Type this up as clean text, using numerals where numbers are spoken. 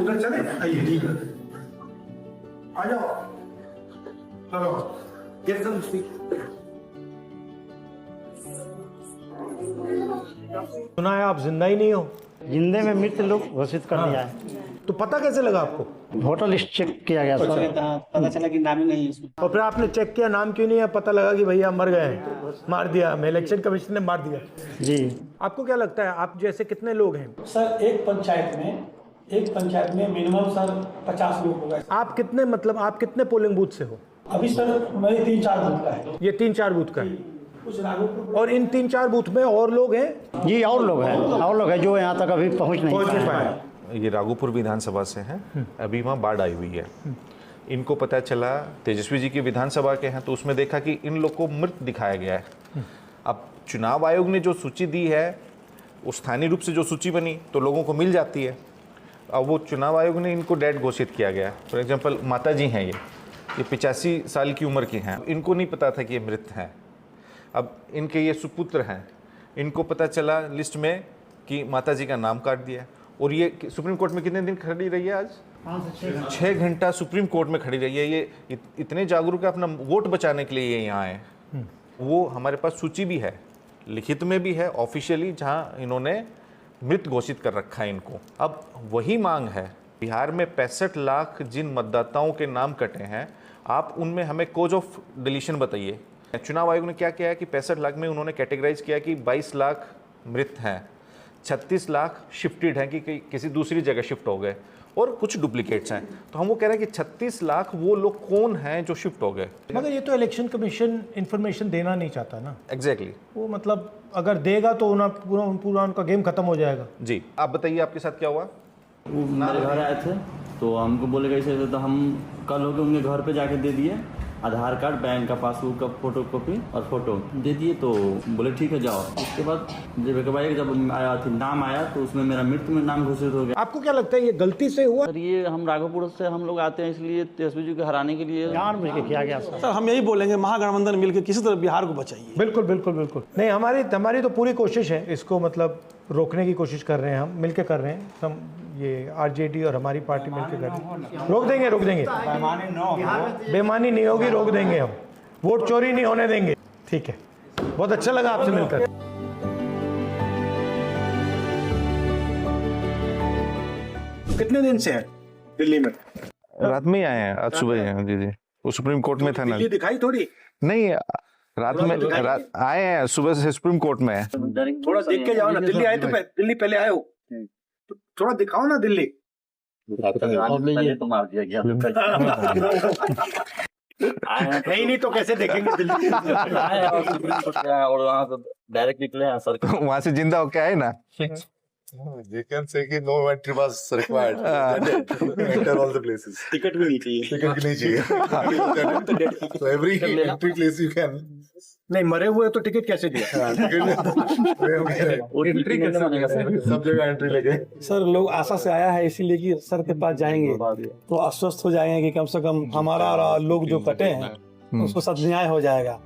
उधर चले, आइए, ठीक है, आ जाओ, चलो, get some seat. सुना है आप जिंदा ही नहीं हो। जिंदे में मृत लोग घोषित कर दिया है। तो पता कैसे लगा आपको? वोटर लिस्ट चेक किया गया सर। पता चला कि नाम ही नहीं है इसमें। और फिर आपने चेक किया, नाम क्यों नहीं है? पता लगा कि भैया मर गए हैं, मार दिया हमें, इलेक्शन कमीशन ने मार दिया। जी। आपको क्या लगता है, आप जैसे कितने लोग हैं? सर एक पंचायत में मिनिमम सर 50 लोग होगा। आप कितने, मतलब आप कितने पोलिंग बूथ से हो? अभी सर मेरे 3-4 बूथ का है। ये 3-4 बूथ का है। कुछ राघोपुर और इन 3-4 बूथ में और लोग हैं? जी और लोग हैं जो यहाँ तक अभी पहुँच नहीं पाए। ये राघोपुर विधानसभा से हैं। अभी वहाँ बाढ़ आई हुई है। इनको पता चला तेजस्वी जी की विधानसभा के हैं, तो उसमें देखा कि इन लोग को मृत दिखाया गया है। अब चुनाव आयोग ने जो सूची दी है, उस स्थानीय रूप से जो सूची बनी तो लोगों को मिल जाती है। अब वो चुनाव आयोग ने इनको डेड घोषित किया गया। फॉर एग्जांपल माता जी हैं, ये 85 साल की उम्र की हैं। इनको नहीं पता था कि ये मृत हैं। अब इनके ये सुपुत्र हैं, इनको पता चला लिस्ट में कि माता जी का नाम काट दिया। और ये सुप्रीम कोर्ट में कितने दिन खड़ी रही है? आज 6 घंटा सुप्रीम कोर्ट में खड़ी रही है। ये इतने जागरूक है, अपना वोट बचाने के लिए ये यहाँ आए। वो हमारे पास सूची भी है, लिखित में भी है, ऑफिशियली, जहाँ इन्होंने मृत घोषित कर रखा है इनको। अब वही मांग है, बिहार में 65 लाख जिन मतदाताओं के नाम कटे हैं, आप उनमें हमें कोज ऑफ डिलीशन बताइए। चुनाव आयोग ने क्या किया है कि 65 लाख में उन्होंने कैटेगराइज किया कि 22 लाख मृत हैं, 36 लाख शिफ्टेड हैं कि किसी दूसरी जगह शिफ्ट हो गए, और कुछ डुप्लीकेट्स हैं। तो हम वो कह रहे हैं कि 36 लाख वो लोग कौन हैं जो शिफ्ट हो गए। मगर ये तो इलेक्शन कमीशन इंफॉर्मेशन देना नहीं चाहता ना। एग्जैक्टली वो मतलब अगर देगा तो पूरा उनका गेम खत्म हो जाएगा। जी, आप बताइए आपके साथ क्या हुआ? वो मेरे घर आए थे तो हमको बोले कैसे थे, तो हम कल होकर उनके घर पे जाके दे दिए आधार कार्ड, बैंक का पासबुक का फोटो कॉपी और फोटो दे दिए। तो बोले ठीक है जाओ। उसके बाद जब आया थी नाम आया तो उसमें मेरा मृत्यु में नाम घोषित हो गया। आपको क्या लगता है ये गलती से हुआ? सर ये हम राघोपुर से हम लोग आते हैं, इसलिए तेजस्वी जी को हराने के लिए जानबूझ के किया गया सर हम यही बोलेंगे, महागठबंधन मिलकर किसी तरह बिहार को बचाइए। बिल्कुल बिल्कुल बिल्कुल। नहीं, हमारी तो पूरी कोशिश है इसको मतलब रोकने की कोशिश कर रहे हैं, हम मिलकर कर रहे हैं। हम ये आरजेडी और हमारी पार्टी मिलकर कर रहे हैं। रोक देंगे बेईमानी नहीं होगी, रोक देंगे हम। वोट चोरी नहीं होने देंगे। ठीक है, बहुत अच्छा लगा आपसे मिलकर। कितने दिन से है दिल्ली में? रात में ही आए हैं, आज सुबह ही हैं। जी जी, वो सुप्रीम कोर्ट में था ना। दिल्ली दिखाई थोड़ी नहीं, रात आए हैं, सुबह से सुप्रीम कोर्ट में है। थोड़ा देख के जाओ ना। दिल्ली आए तो दिल्ली पहले आए हो, तो थोड़ा दिखाओ ना दिल्ली। तो मार दिया गया। नहीं तो कैसे देखेंगे दिल्ली? और वहाँ से डायरेक्ट निकले हैं सर। वहां से जिंदा होके आए ना। They can say कि no entry was required. Enter all the places. Ticket भी नहीं चाहिए। टिकट भी नहीं चाहिए। So every entry place you can. नहीं, मरे हुए तो टिकट कैसे दिया? एंट्री कैसे बनेगा सर? सब जगह एंट्री लेके। सर लोग आशा से आया है, इसीलिए कि सर के पास जाएंगे तो आश्वस्त हो जाएंगे कि कम से कम हमारा लोग जो कटे हैं उसको सब न्याय हो जाएगा।